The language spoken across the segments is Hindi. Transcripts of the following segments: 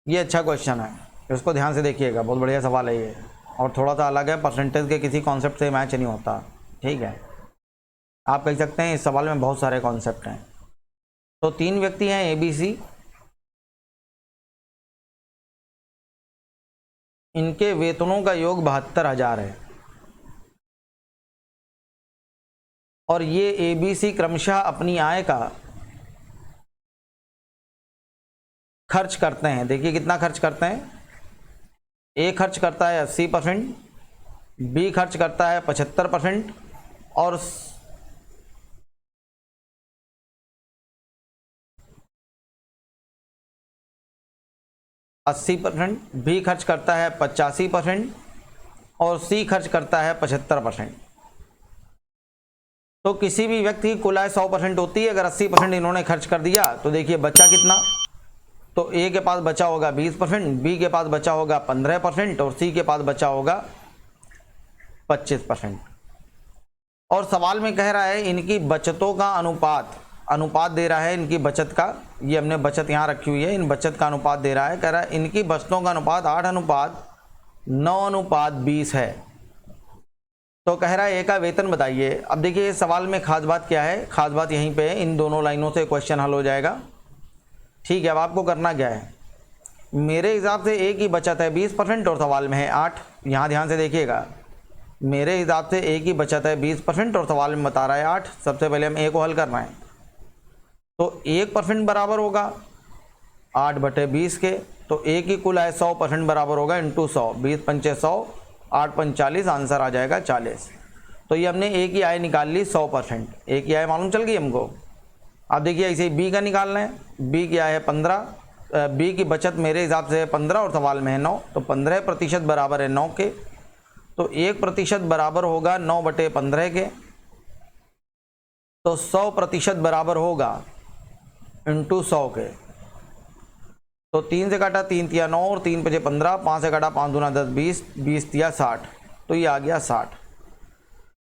ये अच्छा क्वेश्चन है, इसको ध्यान से देखिएगा, बहुत बढ़िया सवाल है ये, और थोड़ा सा अलग है, परसेंटेज के किसी कॉन्सेप्ट से मैच नहीं होता। ठीक है, आप कह सकते हैं इस सवाल में बहुत सारे कॉन्सेप्ट हैं। तो 3 व्यक्ति हैं ABC, इनके वेतनों का योग 72,000 है, और ये ABC क्रमशः अपनी आय का खर्च करते हैं। देखिए कितना खर्च करते हैं, A खर्च करता है 80%, B खर्च करता है 75%, और 80%, B खर्च करता है 85%, और C खर्च करता है 75%। तो किसी भी व्यक्ति की कुल आय 100% होती है, अगर 80% इन्होंने खर्च कर दिया तो देखिए बचा कितना, तो A के पास बचा होगा 20%, B के पास बचा होगा 15%, और C के पास बचा होगा 25%। और सवाल में कह रहा है इनकी बचतों का अनुपात दे रहा है इनकी बचत का, ये हमने बचत यहाँ रखी हुई है, इन बचत का अनुपात दे रहा है, कह रहा है इनकी बचतों का अनुपात 8:9:20 है। तो कह रहा है A का वेतन बताइए। अब देखिए इस सवाल में खास बात क्या है, खास बात यहीं पे है, इन दोनों लाइनों से क्वेश्चन हल हो जाएगा। ठीक है, अब आपको करना क्या है, मेरे हिसाब से A की बचत है 20% और सवाल में है 8, यहाँ ध्यान से देखिएगा, मेरे हिसाब से A की बचत है 20% और सवाल में बता रहा है 8। सबसे पहले हम A को हल करना है, तो 1% बराबर होगा 8/20 के, तो A की कुल आय 100% बराबर होगा इंटू 100, 20×5 100, 8×5 40, आंसर आ जाएगा 40। तो ये हमने A की आय निकाल ली 100%, A की आय मालूम चल गई हमको। अब देखिए ऐसे ही B का निकालना है, B की आय है 15, B की बचत मेरे हिसाब से है 15 और सवाल में है 9, तो 15% बराबर है 9 के, तो 1% बराबर होगा 9/15 के, तो 100% बराबर होगा इंटू 100 के, तो 3 से काटा 3 तिया 9 और 3 5 15, 5 से काटा 5 दूना 10 20, 20 तिया 60, तो ये आ गया 60।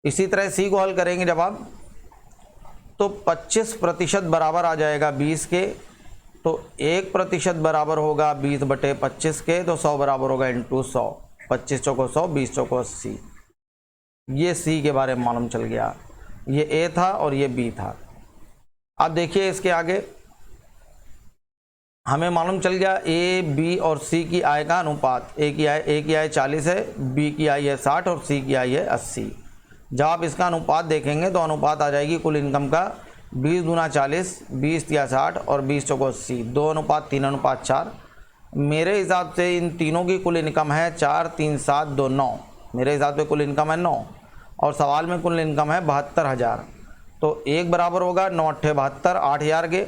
इसी तरह C को हल करेंगे जब आप, तो 25% बराबर आ जाएगा 20 के, तो 1% बराबर होगा 20/25 के, तो 100 बराबर होगा इंटू 100, 25 चौको 100, 20 चौको 80। ये C के बारे में मालूम चल गया, ये A था और ये B था। अब देखिए इसके आगे हमें मालूम चल गया A, B और C की आय का अनुपात। A की आय 40 है, B की आय है 60 और C की आय है 80। जब आप इसका अनुपात देखेंगे तो अनुपात आ जाएगी कुल इनकम का 20 दूना 40, 20 तिया 60 और 20 चौको 80, 2:3:4। मेरे हिसाब से इन तीनों की कुल इनकम है 4 3 7 2 9, मेरे हिसाब से कुल इनकम है 9, और सवाल में कुल इनकम है 72,000। तो 1 बराबर होगा 9 8 72, 8,000 के।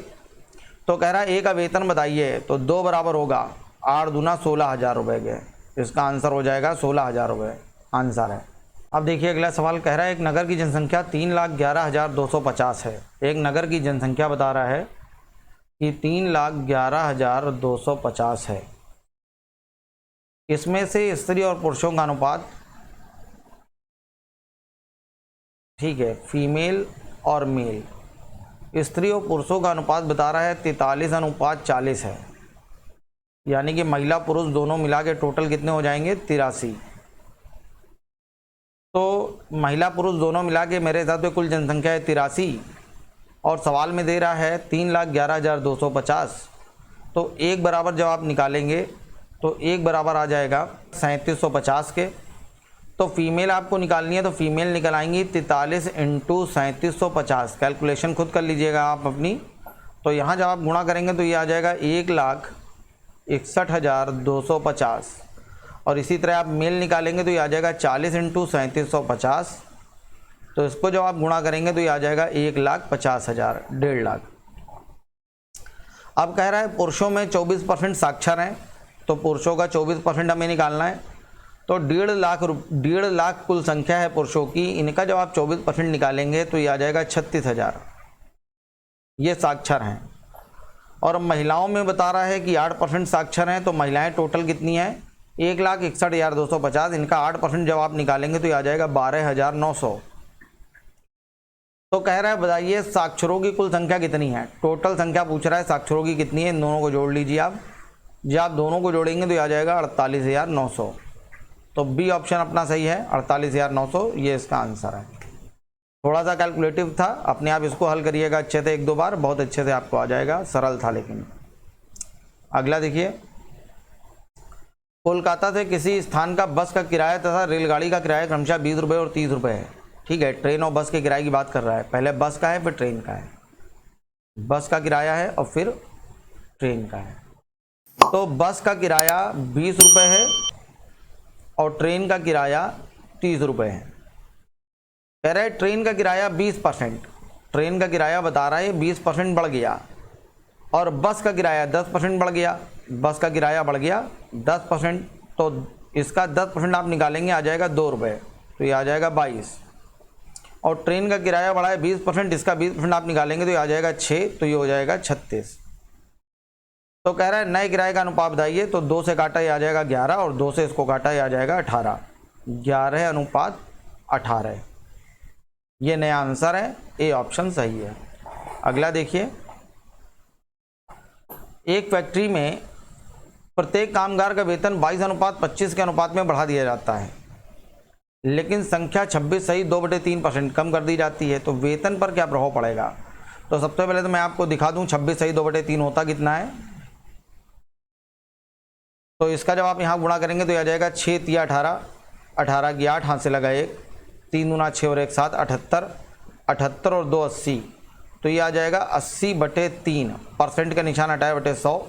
तो कह रहा है A का वेतन बताइए, तो 2 बराबर होगा 8 दूना 16,000 रुपये के, इसका आंसर हो जाएगा 16,000 रुपये, आंसर है। अब देखिए अगला सवाल कह रहा है एक नगर की जनसंख्या 3,11,250 है। एक नगर की जनसंख्या बता रहा है कि 3,11,250 है, इसमें से स्त्री और पुरुषों का अनुपात, ठीक है, फीमेल और मेल, स्त्री और पुरुषों का अनुपात बता रहा है 43:40 है, यानी कि महिला पुरुष दोनों मिला के टोटल कितने हो जाएंगे 83। तो महिला पुरुष दोनों मिला के मेरे हिसाब से कुल जनसंख्या है 83, और सवाल में दे रहा है 3,11,250। तो 1 बराबर जब आप निकालेंगे तो 1 बराबर आ जाएगा 3750 के। तो फीमेल आपको निकालनी है, तो फीमेल निकल आएंगी 43 इंटू 3750, कैलकुलेशन खुद कर लीजिएगा आप अपनी। तो यहाँ जब आप गुणा करेंगे तो ये आ जाएगा 1,61,250, और इसी तरह आप मेल निकालेंगे तो ये आ जाएगा 40 इंटू 3750, तो इसको जब आप गुणा करेंगे तो ये आ जाएगा 1,50,000, 1.5 लाख। अब कह रहा है पुरुषों में 24% साक्षर हैं, तो पुरुषों का 24% हमें निकालना है। तो 1.5 लाख कुल संख्या है पुरुषों की, इनका जब आप 24% निकालेंगे तो ये आ जाएगा 36,000, ये साक्षर हैं। और महिलाओं में बता रहा है कि 8% साक्षर हैं, तो महिलाएं टोटल कितनी हैं 1,61,250, इनका 8% जब आप निकालेंगे तो ये आ जाएगा 12,900। तो कह रहा है बताइए साक्षरों की कुल संख्या कितनी है, टोटल संख्या पूछ रहा है, साक्षरों की कितनी है, इन दोनों को जोड़ लीजिए आप। जब आप दोनों को जोड़ेंगे तो ये आ जाएगा 48,900। तो बी ऑप्शन अपना सही है, 48,900 ये इसका आंसर है। थोड़ा सा कैलकुलेटिव था, अपने आप इसको हल करिएगा अच्छे से 1-2 बार, बहुत अच्छे से आपको आ जाएगा, सरल था। लेकिन अगला देखिए, कोलकाता से किसी स्थान का बस का किराया तथा रेलगाड़ी का किराया क्रमशः 20 रुपये और 30 रुपये है। ठीक है, ट्रेन और बस के किराए की बात कर रहा है, पहले बस का है फिर ट्रेन का है। बस का किराया है और फिर ट्रेन का है। तो बस का किराया 20 रुपये है और ट्रेन का किराया 30 रुपये है। कह रहा है ट्रेन का किराया 20%, ट्रेन का किराया बता रहा है 20% बढ़ गया, और बस का किराया 10% बढ़ गया। बस का किराया बढ़ गया 10%, तो इसका 10% आप निकालेंगे आ जाएगा 2 रुपये, तो ये आ जाएगा 22। और ट्रेन का किराया बढ़ा है 20%, इसका 20% आप निकालेंगे तो ये आ जाएगा 6, तो ये हो जाएगा 36। तो कह रहा है नए किराए का अनुपात बताइए, तो 2 से काटा ये आ जाएगा 11 और 2 से इसको काटा ये आ जाएगा 18। 11:18 ये नया आंसर है, ए ऑप्शन सही है। अगला देखिए, एक फैक्ट्री में प्रत्येक कामगार का वेतन 22:25 के अनुपात में बढ़ा दिया जाता है, लेकिन संख्या 26:2/3% कम कर दी जाती है, तो वेतन पर क्या प्रभाव पड़ेगा? तो सबसे पहले तो मैं आपको दिखा दूं 26:2/3 होता कितना है। तो इसका जब आप यहाँ गुणा करेंगे तो यह आ जाएगा 6 तिया 18, 18 की 8, हाथ से लगा 1, 3 दूना 6 और 1 7, 78, 78 और 2 80, तो ये आ जाएगा 80/3। परसेंट का निशान हटाए बटे 100,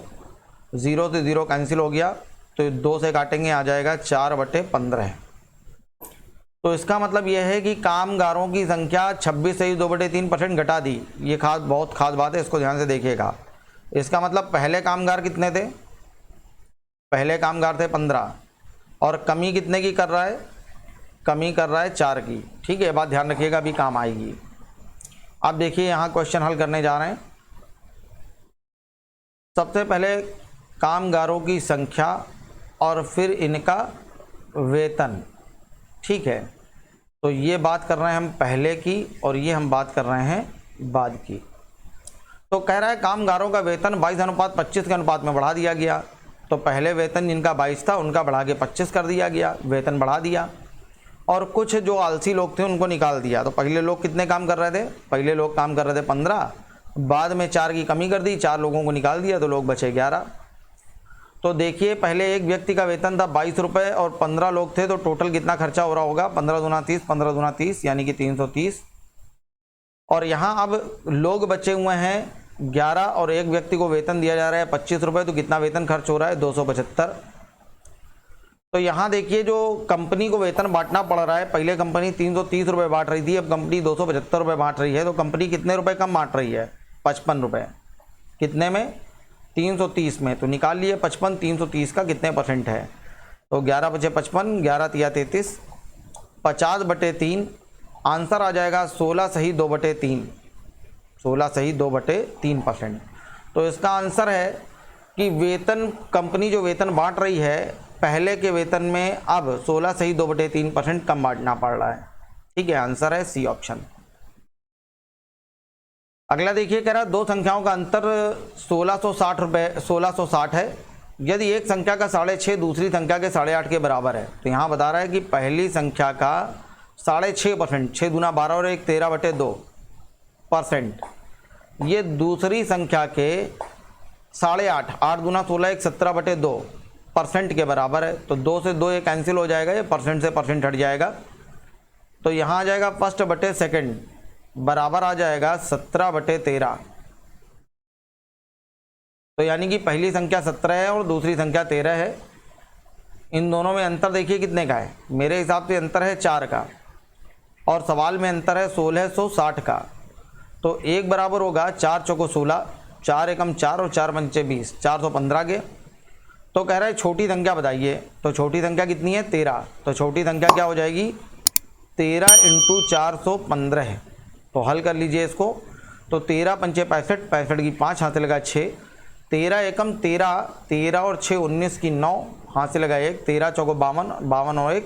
0 से 0 कैंसिल हो गया, तो 2 से काटेंगे आ जाएगा 4/15। तो इसका मतलब यह है कि कामगारों की संख्या 26:2/3% घटा दी। ये बहुत खास बात है, इसको ध्यान से देखिएगा। इसका मतलब पहले कामगार कितने थे? पहले कामगार थे 15, और कमी कितने की कर रहा है? कमी कर रहा है 4 की। ठीक है, बात ध्यान रखिएगा, अभी काम आएगी। अब देखिए यहाँ क्वेश्चन हल करने जा रहे हैं। सबसे पहले कामगारों की संख्या और फिर इनका वेतन। ठीक है, तो ये बात कर रहे हैं हम पहले की और ये हम बात कर रहे हैं बाद की। तो कह रहा है कामगारों का वेतन 22:25 के अनुपात में बढ़ा दिया गया। तो पहले वेतन जिनका 22 था उनका बढ़ा के 25 कर दिया गया, वेतन बढ़ा दिया। और कुछ जो आलसी लोग थे उनको निकाल दिया। तो पहले लोग कितने काम कर रहे थे? पहले लोग काम कर रहे थे 15, बाद में 4 की कमी कर दी, 4 लोगों को निकाल दिया, तो लोग बचे 11। तो देखिए पहले एक व्यक्ति का वेतन था 22 रुपये और 15 लोग थे, तो टोटल कितना खर्चा हो रहा होगा? 15 दूना 30, 15 दूना 30 यानी कि 330। और यहाँ अब लोग बचे हुए हैं 11 और एक व्यक्ति को वेतन दिया जा रहा है 25 रुपये, तो कितना वेतन खर्च हो रहा है? 275। तो यहाँ देखिए जो कंपनी को वेतन बांटना पड़ रहा है, पहले कंपनी 330 रुपये बांट रही थी, अब कंपनी 275 रुपये बांट रही है। तो कंपनी कितने रुपए कम बांट रही है? 55 रुपये। कितने में? 330 में। तो निकाल लिए 55, 330 का कितने परसेंट है? तो 11 बचे 55, 11 तिया 33, 50/3। आंसर आ जाएगा 16:2/3, 16:2/3%। तो इसका आंसर है कि वेतन कंपनी जो वेतन बांट रही है पहले के वेतन में अब 16:2/3% कम बांटना पड़ रहा है। ठीक है, आंसर है सी ऑप्शन। अगला देखिए, कह रहा है दो संख्याओं का अंतर 1660 है। यदि एक संख्या का 6.5 दूसरी संख्या के 8.5 के बराबर है, तो यहाँ बता रहा है कि पहली संख्या का 6.5%, 6 दूना 12 और 1 13/2%, ये दूसरी संख्या के 8.5, 8 दूना 16, 1 17/2% के बराबर है। तो 2 से 2 ये कैंसिल हो जाएगा, ये परसेंट से परसेंट हट जाएगा, तो यहाँ आ जाएगा 1/2 बराबर आ जाएगा 17/13। तो यानी कि पहली संख्या 17 है और दूसरी संख्या 13 है। इन दोनों में अंतर देखिए कितने का है? मेरे हिसाब से अंतर है 4 का, और सवाल में अंतर है 1660 का। तो एक बराबर होगा 4 चौको 16, 4 एकम 4 और 4 पंचे 20, 415 के। तो कह रहा है छोटी संख्या बताइए, तो छोटी संख्या कितनी है? 13। तो छोटी संख्या क्या हो जाएगी? 13 × 415 है। तो हल कर लीजिए इसको। तो 13 पंचे 65, 65 की 5, हाथ से लगा 6, 13 एकम 13, 13 और 6 19 की 9, हाथ से लगा 1, 13 चौको 52, 52 और 1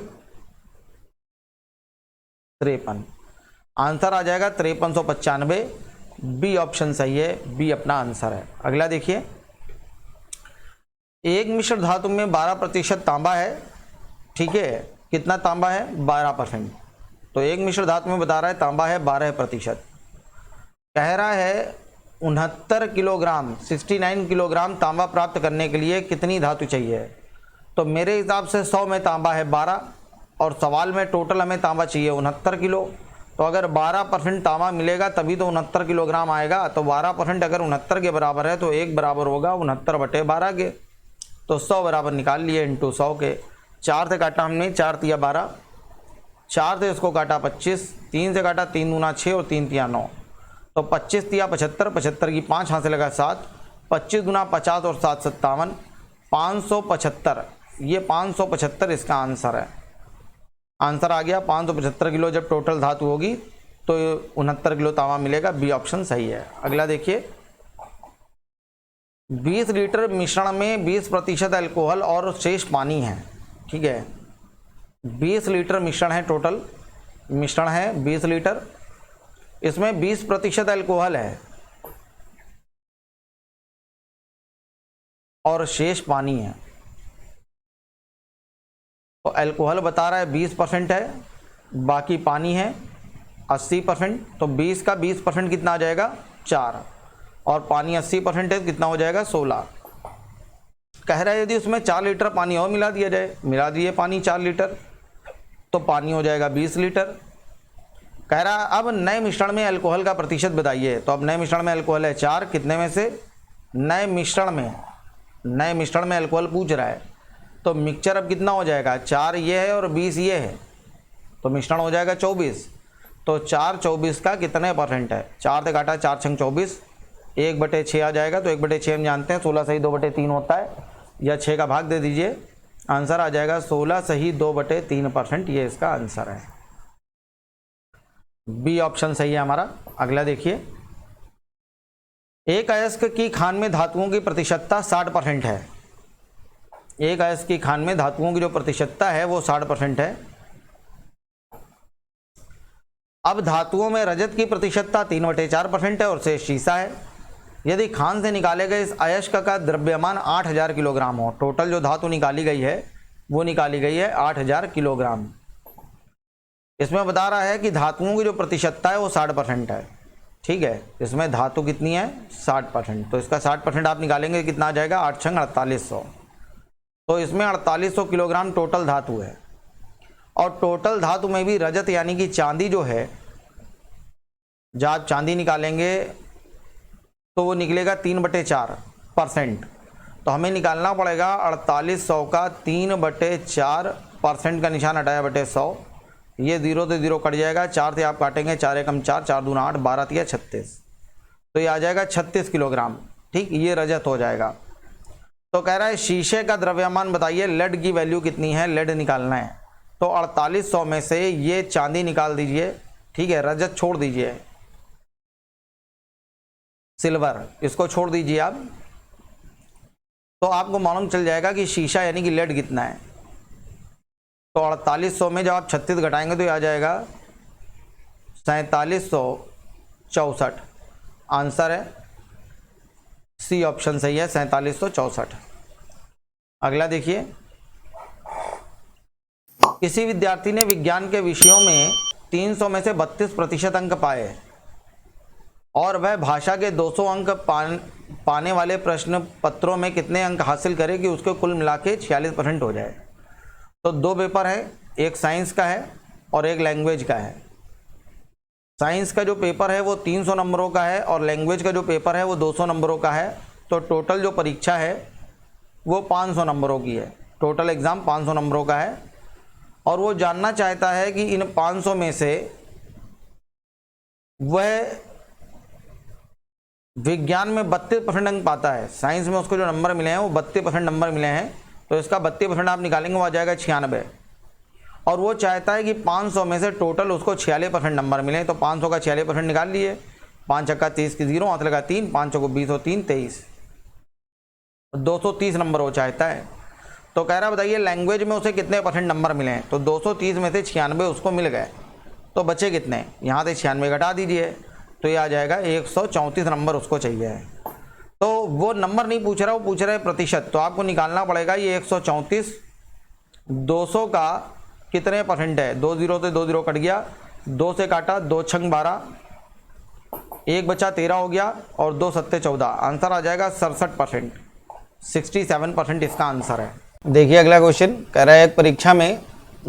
53। आंसर आ जाएगा 5395। बी ऑप्शन सही है, बी अपना आंसर है। अगला देखिए, एक मिश्र धातु में 12% तांबा है, ठीक है। कितना तांबा है? 12%। तो एक मिश्र धातु में बता रहा है तांबा है 12%। कह रहा है 69 किलोग्राम 69 किलोग्राम तांबा प्राप्त करने के लिए कितनी धातु चाहिए? तो मेरे हिसाब से 100 में तांबा है 12 और सवाल में टोटल हमें तांबा चाहिए 69 किलो। तो अगर 12% तांबा मिलेगा तभी तो 69 किलोग्राम आएगा। तो 12% अगर 69 के बराबर है तो एक बराबर होगा 69/12 के। तो 100 बराबर निकाल लिए इंटू 100 के। 4 से काटा हमने, 4 तिया 12, 4 से इसको काटा 25, 3 से काटा 3 दूना 6 और 3 तिया 9। तो 25 तिया 75, 75 की 5 हाथ से लगा 7, 25 गुना 50 और 7 57, 575। ये 575 इसका आंसर है। आंसर आ गया 575 किलो। जब टोटल धातु होगी तो 69 किलो तांबा मिलेगा। बी ऑप्शन सही है। अगला देखिए, 20 लीटर मिश्रण में 20% अल्कोहल और शेष पानी है, ठीक है। 20 लीटर मिश्रण है, टोटल मिश्रण है 20 लीटर, इसमें 20% अल्कोहल है और शेष पानी है। तो अल्कोहल बता रहा है 20% है, बाकी पानी है 80%। तो 20 का 20% कितना आ जाएगा? 4, और पानी 80% है, कितना हो जाएगा? 16। कह रहा है यदि उसमें 4 लीटर पानी और मिला दिया जाए, मिला दिए पानी 4 लीटर, तो पानी हो जाएगा 20 लीटर। कह रहा है अब नए मिश्रण में अल्कोहल का प्रतिशत बताइए। तो अब नए मिश्रण में अल्कोहल है 4, कितने में से? नए मिश्रण में अल्कोहल पूछ रहा है। तो मिक्सचर अब कितना हो जाएगा? 4 ये है और 20 ये है, तो मिश्रण हो जाएगा 24। तो 4 24 का कितने % है? 4 से काटा 4 छंग 24, 1/6 आ जाएगा। तो 1/6 हम जानते हैं 16 सही 2/3 होता है, या 6 का भाग दे दीजिए, आंसर आ जाएगा 16 सही 2/3%। ये इसका आंसर है। बी ऑप्शन सही है हमारा। अगला देखिए, एक अयस्क की खान में धातुओं की प्रतिशतता 60% है। एक अयस्क की खान में धातुओं की जो प्रतिशतता है वो 60% है। अब धातुओं में रजत की प्रतिशतता 3/4% है और शेष शीशा है। यदि खान से निकाले गए इस अयस्क का द्रव्यमान 8000 किलोग्राम हो, टोटल जो धातु निकाली गई है वो निकाली गई है 8000 किलोग्राम। इसमें बता रहा है कि धातुओं की जो प्रतिशतता है वो 60% है, ठीक है। इसमें धातु कितनी है? 60%। तो इसका 60% आप निकालेंगे, कितना आ जाएगा? 8 छंग 4800। तो इसमें 4800 किलोग्राम टोटल धातु है। और टोटल धातु में भी रजत यानी कि चांदी जो है, जब आप चांदी निकालेंगे तो वो निकलेगा 3/4%। तो हमें निकालना पड़ेगा 4800 का 3/4%। का निशान हटाया बटे 100, ये 0 से 0 कट जाएगा। 4 से आप काटेंगे, 4 एकम 4, 4 दूना 8, 12 तिया 36। तो ये आ जाएगा 36 किलोग्राम, ठीक। ये रजत हो जाएगा। तो कह रहा है शीशे का द्रव्यमान बताइए, लेड की वैल्यू कितनी है? लेड निकालना है। तो 4800 में से ये चांदी निकाल दीजिए, ठीक है। रजत छोड़ दीजिए, सिल्वर इसको छोड़ दीजिए आप, तो आपको मालूम चल जाएगा कि शीशा यानी कि लेड कितना है। तो 4800 में जब आप 36 घटाएंगे तो ये आ जाएगा 4764। आंसर है सी ऑप्शन सही है, 4764। अगला देखिए, किसी विद्यार्थी ने विज्ञान के विषयों में 300 में से 32% अंक पाए और वह भाषा के 200 अंक पाने वाले प्रश्न पत्रों में कितने अंक हासिल करे कि उसके कुल मिला के 46% हो जाए। तो 2 पेपर है, एक साइंस का है और एक लैंग्वेज का है। साइंस का जो पेपर है वो 300 नंबरों का है और लैंग्वेज का जो पेपर है वो 200 नंबरों का है। तो टोटल जो परीक्षा है वो 500 नंबरों की है। टोटल एग्ज़ाम 500 नंबरों का है और वो जानना चाहता है कि इन 500 में से वह विज्ञान में 32% अंक पाता है। साइंस में उसको जो नंबर मिले हैं वो 32% नंबर मिले हैं। तो इसका 32% आप निकालेंगे, वो आ जाएगा 96। और वो चाहता है कि 500 में से टोटल उसको 46% नंबर मिले। तो 500 का 46% निकाल लिए, 5 छक्का 30 की 0, हाथ लगा 3, 5 को 20 और 3 23, 230 नंबर वो चाहता है। तो कह रहा बताइए लैंग्वेज में उसे कितने % नंबर मिले हैं। तो 230 में से 96 उसको मिल गए, तो बचे कितने? यहाँ से 96 घटा दीजिए, तो ये आ जाएगा 134 नंबर उसको चाहिए है। तो वो नंबर नहीं पूछ रहा, वो पूछ रहा है प्रतिशत। तो आपको निकालना पड़ेगा ये 134 200 का कितने परसेंट है। 2 0 से 2 0 कट गया, 2 से काटा, 2 छंग 12, 1 बचा 13 हो गया और 2 सत्ते 14। आंसर आ जाएगा 67%, 67% इसका आंसर है। देखिए अगला क्वेश्चन कह रहा है एक परीक्षा में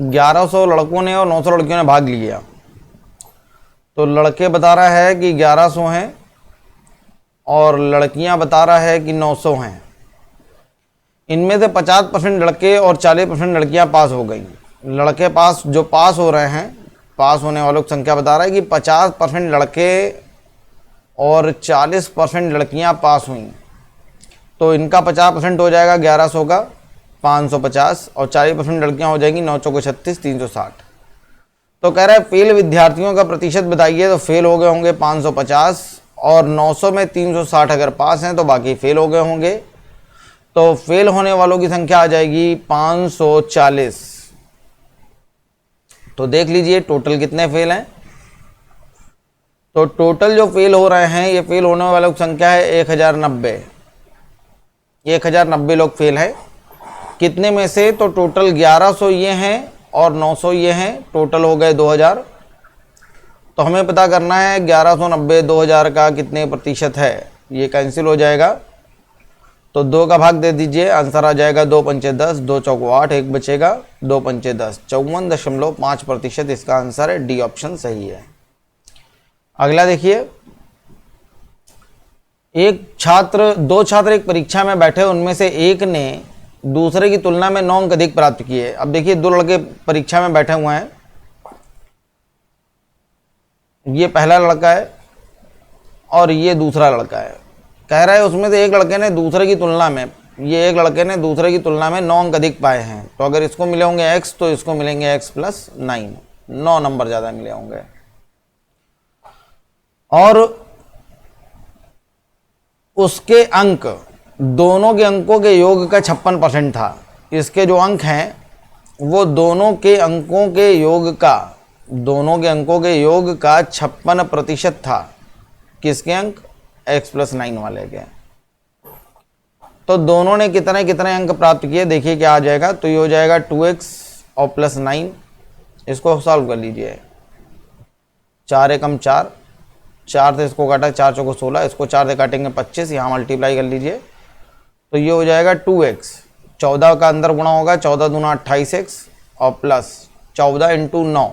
1100 लड़कों ने और 900 लड़कियों ने भाग लिया। तो लड़के बता रहा है कि 1100 हैं और लड़कियां बता रहा है कि 900 हैं। इनमें से 50% लड़के और 40% लड़कियां पास हो गई। लड़के पास जो पास हो रहे हैं, पास होने वालों की संख्या बता रहा है कि 50% लड़के और 40% लड़कियां पास हुई। तो इनका 50% हो जाएगा 1100 का 550 और 40% लड़कियां हो जाएंगी 9 चौको 36 360। तो कह रहा है फेल विद्यार्थियों का प्रतिशत बताइए। तो फेल हो गए होंगे 550 और 900 में 360 अगर पास हैं तो बाकी फेल हो गए होंगे। तो फेल होने वालों की संख्या आ जाएगी 540। तो देख लीजिए टोटल कितने फेल हैं। तो टोटल जो फेल हो रहे हैं, ये फेल होने वालों की संख्या है 1090। 1090 लोग फेल हैं। कितने में से? तो टोटल 1100 ये हैं और 900 ये हैं, टोटल हो गए 2000। तो हमें पता करना है 1190 2000 का कितने प्रतिशत है। ये कैंसिल हो जाएगा, तो 2 का भाग दे दीजिए, आंसर आ जाएगा 2 पंचे 10, 2 चौको 8, 1 बचेगा, 2 पंचे 10, 54.5% इसका आंसर है। डी ऑप्शन सही है। अगला देखिए, दो छात्र एक परीक्षा में बैठे, उनमें से एक ने दूसरे की तुलना में 9 अंक अधिक प्राप्त किए। अब देखिए 2 लड़के परीक्षा में बैठे हुए हैं, ये पहला लड़का है और ये दूसरा लड़का है। कह रहा है उसमें से एक लड़के ने दूसरे की तुलना में, ये एक लड़के ने दूसरे की तुलना में 9 अंक अधिक पाए हैं। तो अगर इसको मिले होंगे x तो इसको मिलेंगे x + 9, 9 नंबर ज़्यादा मिले होंगे। और उसके अंक, दोनों के अंकों के योग का 56% था। इसके जो अंक हैं वो दोनों के अंकों के योग का 56% था। किसके अंक? x + 9 वाले के। तो दोनों ने कितने कितने अंक प्राप्त किए, देखिए क्या आ जाएगा। तो ये हो जाएगा 2x और +9, इसको सॉल्व कर लीजिए। 4 एकम 4, 4 से इसको काटा, 4 चौको 16, इसको 4 से काटेंगे 25, यहाँ मल्टीप्लाई कर लीजिए। तो ये हो जाएगा 2x, 14 का अंदर गुणा होगा, 14 दूना 28x और प्लस 14 × 9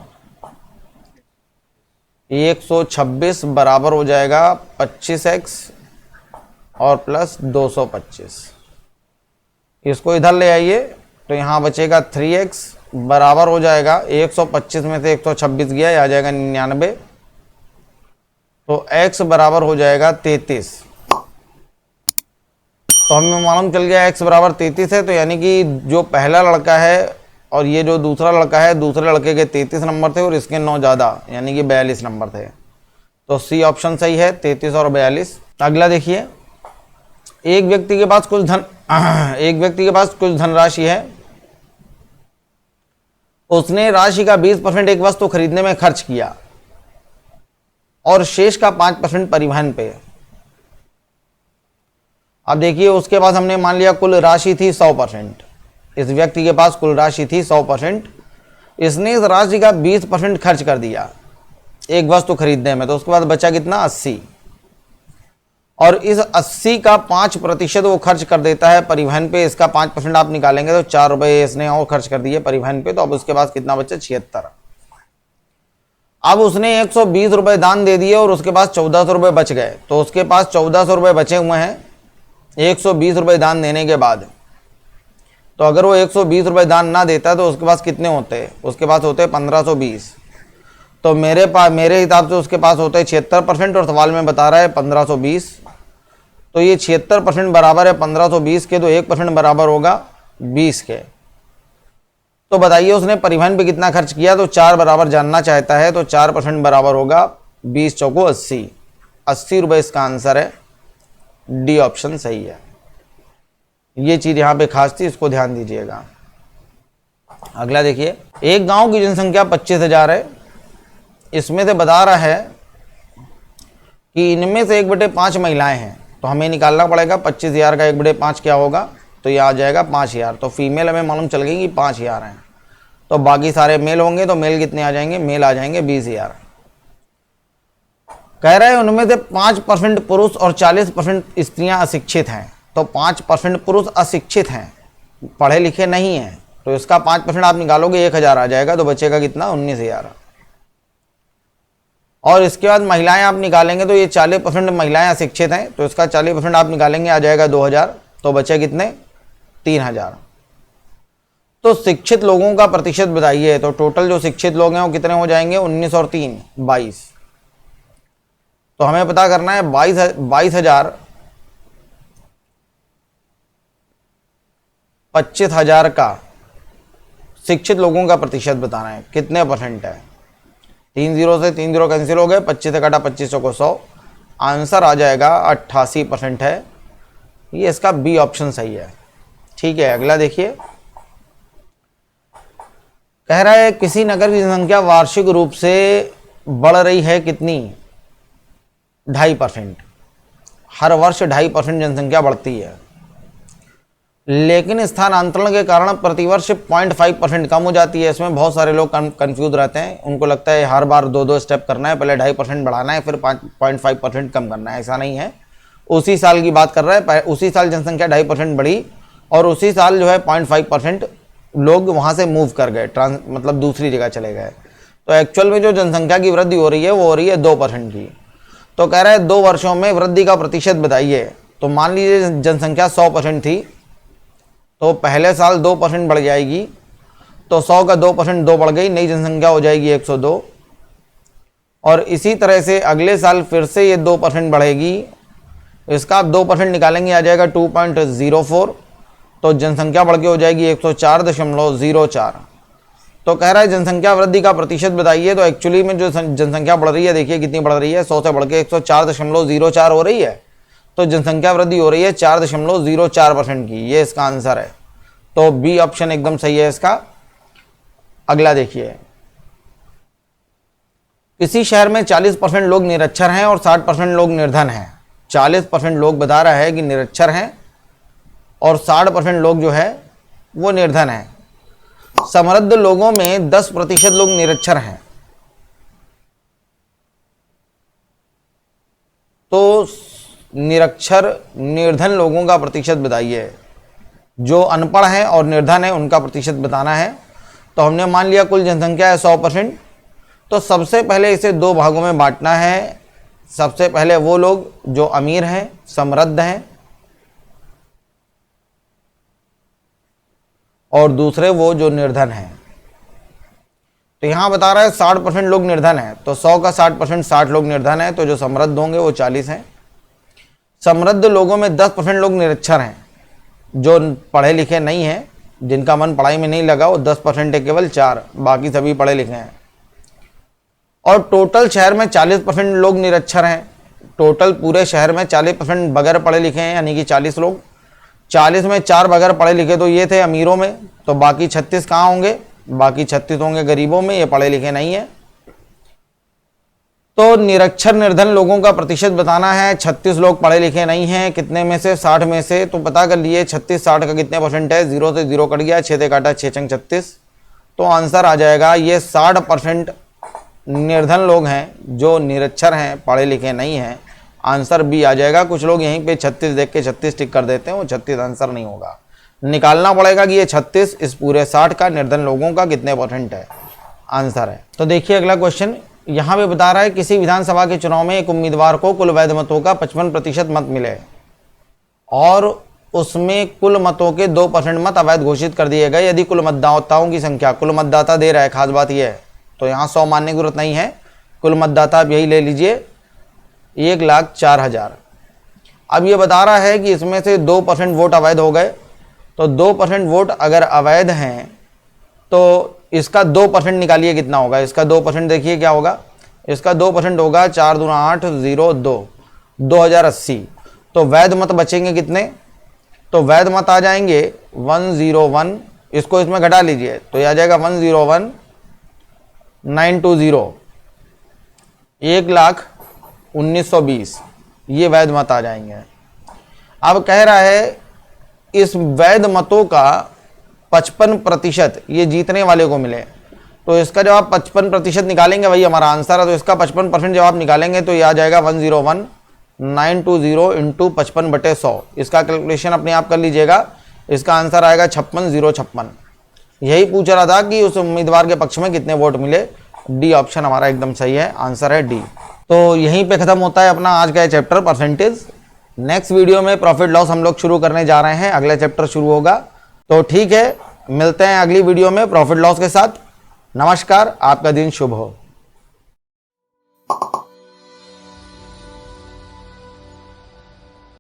126 बराबर हो जाएगा 25x और प्लस 225। इसको इधर ले आइए तो यहाँ बचेगा 3x बराबर हो जाएगा 125 में से 126 गया, आ जाएगा 99। तो x बराबर हो जाएगा 33। तो हमें मालूम चल गया x बराबर 33 है। तो यानी कि जो पहला लड़का है और ये जो दूसरा लड़का है, दूसरे लड़के के 33 नंबर थे और इसके 9 ज़्यादा, यानी कि 42 नंबर थे। तो सी ऑप्शन सही है, 33 और 42। अगला देखिए, एक व्यक्ति के पास कुछ धनराशि है। उसने राशि का 20% एक वस्तु खरीदने में खर्च किया और शेष का 5% परिवहन पे। अब देखिए उसके पास हमने मान लिया कुल राशि थी 100%। इस व्यक्ति के पास कुल राशि थी 100%। इसने इस राशि का 20% खर्च कर दिया एक वस्तु खरीदने में, तो उसके बाद बचा कितना? 80। और इस 80 का 5% वो खर्च कर देता है परिवहन पे। इसका 5% आप निकालेंगे तो 4 रुपये इसने और खर्च कर दिए परिवहन पे। तो अब उसके पास कितना बचा? 76। अब उसने 120 रुपये दान दे दिए और उसके पास 1400 रुपये बच गए। तो उसके पास 1400 रुपये बचे हुए हैं 120 रुपये दान देने के बाद। तो अगर वो 120 रुपये दान ना देता तो उसके पास कितने होते? उसके पास होते 1520। तो मेरे हिसाब से उसके पास होते 76% और सवाल में बता रहा है 1520। तो ये 76% बराबर है 1520 के, तो 1% बराबर होगा 20 के। तो बताइए उसने परिवहन पे कितना खर्च किया? तो 4 बराबर जानना चाहता है। तो 4% बराबर होगा 20 चौको 80, 80 रुपये इसका आंसर है। डी ऑप्शन सही है। ये चीज़ यहाँ पे खास थी, इसको ध्यान दीजिएगा। अगला देखिए, एक गांव की जनसंख्या 25,000 है। इसमें से बता रहा है कि इनमें से 1/5 महिलाएं हैं। तो हमें निकालना पड़ेगा 25,000 का 1/5 क्या होगा, तो ये आ जाएगा 5,000। तो फीमेल हमें मालूम चल गई कि 5,000 हैं, तो बाकी सारे मेल होंगे, तो मेल कितने आ जाएंगे, मेल आ जाएंगे 20,000। कह रहे हैं उनमें से 5% पुरुष और 40% स्त्रियां अशिक्षित हैं। तो 5% पुरुष अशिक्षित हैं, पढ़े लिखे नहीं हैं, तो इसका 5% आप निकालोगे 1,000 आ जाएगा, तो बचेगा कितना, 19,000। और इसके बाद महिलाएं आप निकालेंगे तो ये 40% महिलाएं अशिक्षित हैं, तो इसका 40% आप निकालेंगे आ जाएगा 2,000, तो बचे कितने, 3,000। तो शिक्षित लोगों का प्रतिशत बताइए। तो टोटल जो शिक्षित लोग हैं वो कितने हो जाएंगे, 19 और 3 22। तो हमें पता करना है 22,000 25,000 का शिक्षित लोगों का प्रतिशत बताना है, कितने परसेंट है। 3 0 से 3 0 कैंसिल हो गए, 25 से काटा 25 को 100, आंसर आ जाएगा 88% है। ये इसका बी ऑप्शन सही है। ठीक है, अगला देखिए। कह रहा है किसी नगर की जनसंख्या वार्षिक रूप से बढ़ रही है कितनी, 2.5%। हर वर्ष 2.5% जनसंख्या बढ़ती है, लेकिन स्थानांतरण के कारण प्रतिवर्ष 0.5% कम हो जाती है। इसमें बहुत सारे लोग कंफ्यूज रहते हैं, उनको लगता है हर बार 2-2 स्टेप करना है, पहले 2.5% बढ़ाना है फिर 0.5% कम करना है। ऐसा नहीं है, उसी साल की बात कर रहा है, उसी साल जनसंख्या 2.5% बढ़ी और उसी साल जो है 0.5% लोग वहाँ से मूव कर गए, मतलब दूसरी जगह चले गए। तो एक्चुअल में जो जनसंख्या की वृद्धि हो रही है वो हो रही है 2% की। तो कह रहा है 2 वर्षों में वृद्धि का प्रतिशत बताइए। तो मान लीजिए जनसंख्या 100% थी, तो पहले साल 2% बढ़ जाएगी, तो 100 का 2% 2 बढ़ गई, नई जनसंख्या हो जाएगी 102। और इसी तरह से अगले साल फिर से ये 2% बढ़ेगी, इसका आप 2% निकालेंगे आ जाएगा 2.04, तो जनसंख्या बढ़ के हो जाएगी 104.04। तो कह रहा है जनसंख्या वृद्धि का प्रतिशत बताइए। तो एक्चुअली में जो जनसंख्या बढ़ रही है, देखिए कितनी बढ़ रही है, 100 से बढ़ के 104.04 हो रही है, तो जनसंख्या वृद्धि हो रही है 4.04% की। ये इसका आंसर है, तो बी ऑप्शन एकदम सही है इसका। अगला देखिए। किसी शहर में 40% लोग निरक्षर हैं और 60% लोग निर्धन हैं। 40% लोग बता रहा है कि निरक्षर हैं और 60% लोग जो है वो निर्धन हैं। समृद्ध लोगों में 10% लोग निरक्षर हैं। तो निरक्षर निर्धन लोगों का प्रतिशत बताइए। जो अनपढ़ हैं और निर्धन हैं उनका प्रतिशत बताना है। तो हमने मान लिया कुल जनसंख्या है 100%, तो सबसे पहले इसे 2 भागों में बांटना है। सबसे पहले वो लोग जो अमीर हैं, समृद्ध हैं, और दूसरे वो जो निर्धन हैं। तो यहां बता रहा है 60% लोग निर्धन हैं, तो 100 का 60% 60 लोग निर्धन हैं, तो जो समृद्ध होंगे वो 40 हैं। समृद्ध लोगों में 10% लोग निरक्षर हैं, जो पढ़े लिखे नहीं हैं, जिनका मन पढ़ाई में नहीं लगा, वो 10% है, केवल 4, बाकी सभी पढ़े लिखे हैं। और टोटल शहर में 40% लोग निरक्षर हैं। टोटल पूरे शहर में 40% बगैर पढ़े लिखे हैं, यानी कि 40 लोग। 40 में 4 बगैर पढ़े लिखे, तो ये थे अमीरों में, तो बाकी 36 कहाँ होंगे, बाकी 36 होंगे गरीबों में, ये पढ़े लिखे नहीं है। तो निरक्षर निर्धन लोगों का प्रतिशत बताना है। 36 लोग पढ़े लिखे नहीं हैं, कितने में से, 60 में से। तो पता कर लिए 36 60 का कितने परसेंट है, 0 से 0 कट गया, 6 से काटा 6 छंग 36, तो आंसर आ जाएगा ये 60% निर्धन लोग हैं जो निरक्षर हैं, पढ़े लिखे नहीं हैं। आंसर बी आ जाएगा। कुछ लोग यहीं पे 36 देख के 36 टिक कर देते हैं, वो 36 आंसर नहीं होगा। निकालना पड़ेगा कि ये 36 इस पूरे 60 का निर्धन लोगों का कितने परसेंट है, आंसर है। तो देखिए अगला क्वेश्चन यहाँ पे बता रहा है किसी विधानसभा के चुनाव में एक उम्मीदवार को कुल वैध मतों का 55% मत मिले और उसमें कुल मतों के 2% मत अवैध घोषित कर दिए गए। यदि कुल मतदाताओं की संख्या, कुल मतदाता दे रहा है, खास बात यह है, तो यहाँ 100 मानने की जरूरत नहीं है, कुल मतदाता आप यही ले लीजिए 1,04,000। अब ये बता रहा है कि इसमें से 2% वोट अवैध हो गए, तो 2% वोट अगर अवैध हैं तो इसका 2% निकालिए कितना होगा। इसका 2% देखिए क्या होगा, इसका 2% होगा 4 दूना 8 0 2 2080। तो वैध मत बचेंगे कितने, तो वैध मत आ जाएंगे 101, इसको इसमें घटा लीजिए तो ये आ जाएगा 101,920, 1,19,20, ये वैध मत आ जाएंगे। अब कह रहा है इस वैध मतों का 55% ये जीतने वाले को मिले। तो इसका जवाब 55% निकालेंगे, वही हमारा आंसर है। तो इसका 55% जवाब निकालेंगे तो ये आ जाएगा 101,920 इंटू 55/100। इसका कैलकुलेशन अपने आप कर लीजिएगा। इसका आंसर आएगा 56,056। यही पूछ रहा था कि उस उम्मीदवार के पक्ष में कितने वोट मिले। डी ऑप्शन हमारा एकदम सही है, आंसर है डी। तो यहीं पे खत्म होता है अपना आज का चैप्टर परसेंटेज। नेक्स्ट वीडियो में प्रॉफिट लॉस हम लोग शुरू करने जा रहे हैं, अगला चैप्टर शुरू होगा। तो ठीक है, मिलते हैं अगली वीडियो में प्रॉफिट लॉस के साथ। नमस्कार, आपका दिन शुभ हो।